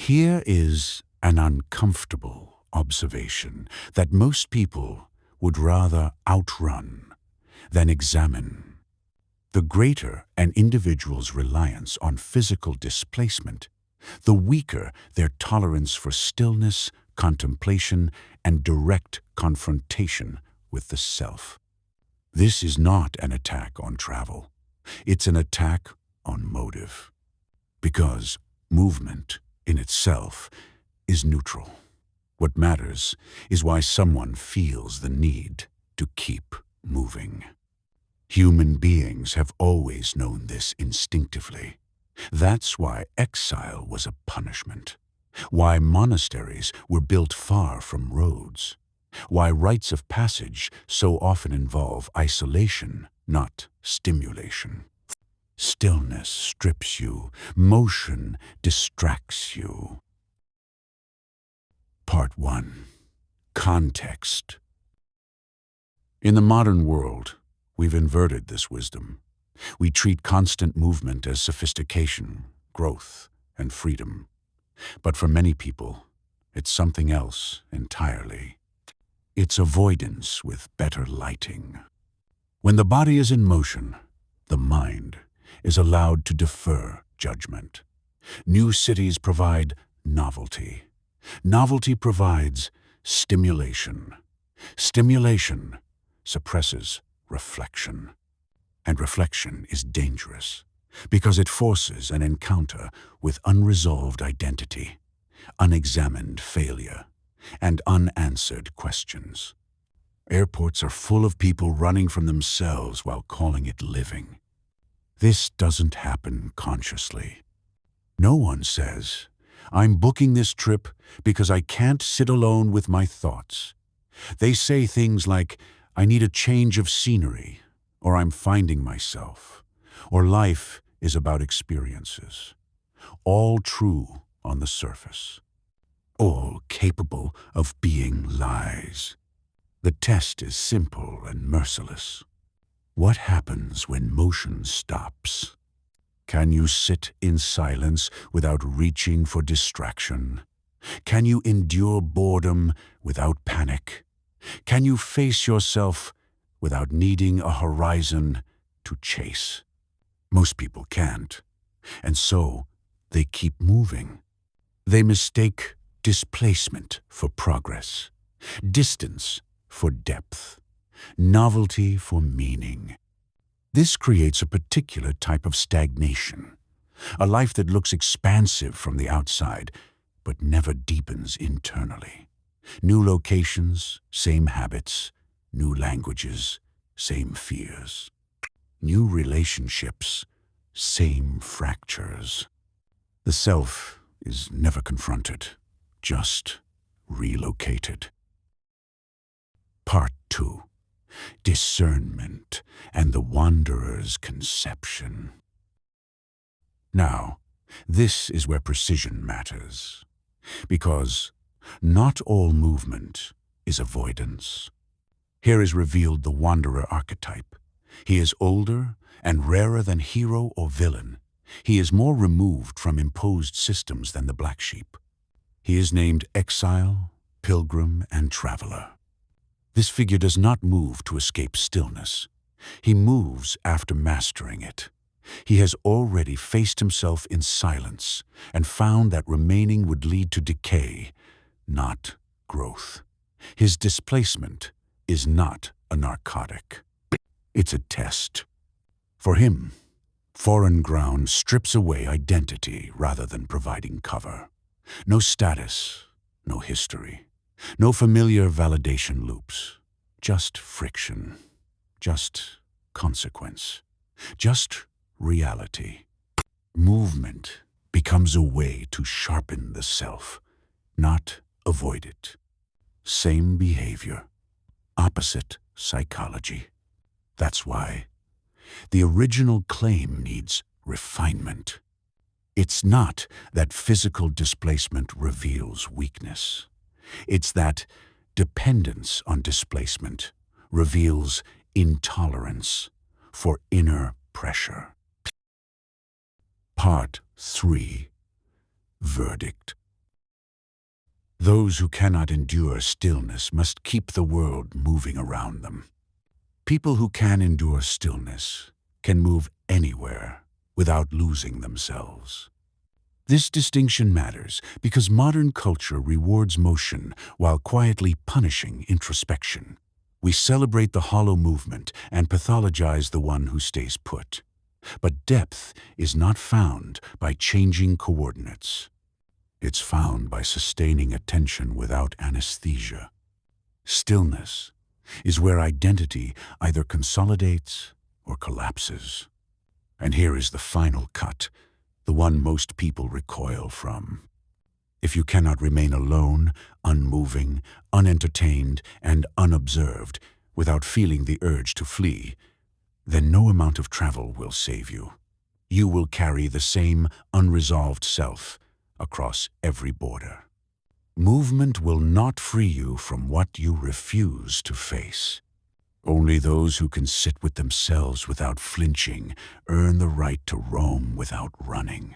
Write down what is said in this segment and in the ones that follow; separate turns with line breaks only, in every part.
Here is an uncomfortable observation that most people would rather outrun than examine. The greater an individual's reliance on physical displacement, the weaker their tolerance for stillness, contemplation, and direct confrontation with the self. This is not an attack on travel. It's an attack on motive. Because movement in itself is neutral. What matters is why someone feels the need to keep moving. Human beings have always known this instinctively. That's why exile was a punishment, why monasteries were built far from roads, why rites of passage so often involve isolation, not stimulation. Stillness strips you, motion distracts you. Part 1. Context. In the modern world, we've inverted this wisdom. We treat constant movement as sophistication, growth, and freedom. But for many people, it's something else entirely. It's avoidance with better lighting. When the body is in motion, the mind is allowed to defer judgment. New cities provide novelty. Novelty provides stimulation. Stimulation suppresses reflection. And reflection is dangerous because it forces an encounter with unresolved identity, unexamined failure, and unanswered questions. Airports are full of people running from themselves while calling it living. This doesn't happen consciously. No one says, "I'm booking this trip because I can't sit alone with my thoughts." They say things like, "I need a change of scenery," or "I'm finding myself," or "life is about experiences." All true on the surface. All capable of being lies. The test is simple and merciless. What happens when motion stops? Can you sit in silence without reaching for distraction? Can you endure boredom without panic? Can you face yourself without needing a horizon to chase? Most people can't, and so they keep moving. They mistake displacement for progress, distance for depth, novelty for meaning. This creates a particular type of stagnation, a life that looks expansive from the outside, but never deepens internally. New locations, same habits, new languages, same fears. New relationships, same fractures. The self is never confronted, just relocated. Part 2. Discernment and the wanderer's conception. Now, this is where precision matters, because not all movement is avoidance. Here is revealed the wanderer archetype. He is older and rarer than hero or villain. He is more removed from imposed systems than the black sheep. He is named exile, pilgrim, and traveler. This figure does not move to escape stillness. He moves after mastering it. He has already faced himself in silence and found that remaining would lead to decay, not growth. His displacement is not a narcotic. It's a test. For him, foreign ground strips away identity rather than providing cover. No status, no history, no familiar validation loops. Just friction, just consequence, just reality. Movement becomes a way to sharpen the self, not avoid it. Same behavior, opposite psychology. That's why the original claim needs refinement. It's not that physical displacement reveals weakness. It's that dependence on displacement reveals intolerance for inner pressure. Part 3. Verdict. Those who cannot endure stillness must keep the world moving around them. People who can endure stillness can move anywhere without losing themselves. This distinction matters because modern culture rewards motion while quietly punishing introspection. We celebrate the hollow movement and pathologize the one who stays put. But depth is not found by changing coordinates. It's found by sustaining attention without anesthesia. Stillness is where identity either consolidates or collapses. And here is the final cut, the one most people recoil from. If you cannot remain alone, unmoving, unentertained, and unobserved without feeling the urge to flee, then no amount of travel will save you. You will carry the same unresolved self across every border. Movement will not free you from what you refuse to face. Only those who can sit with themselves without flinching earn the right to roam without running.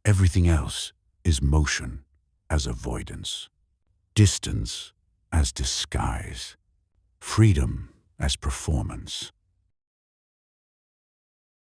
Everything else is motion as avoidance, distance as disguise, freedom as performance.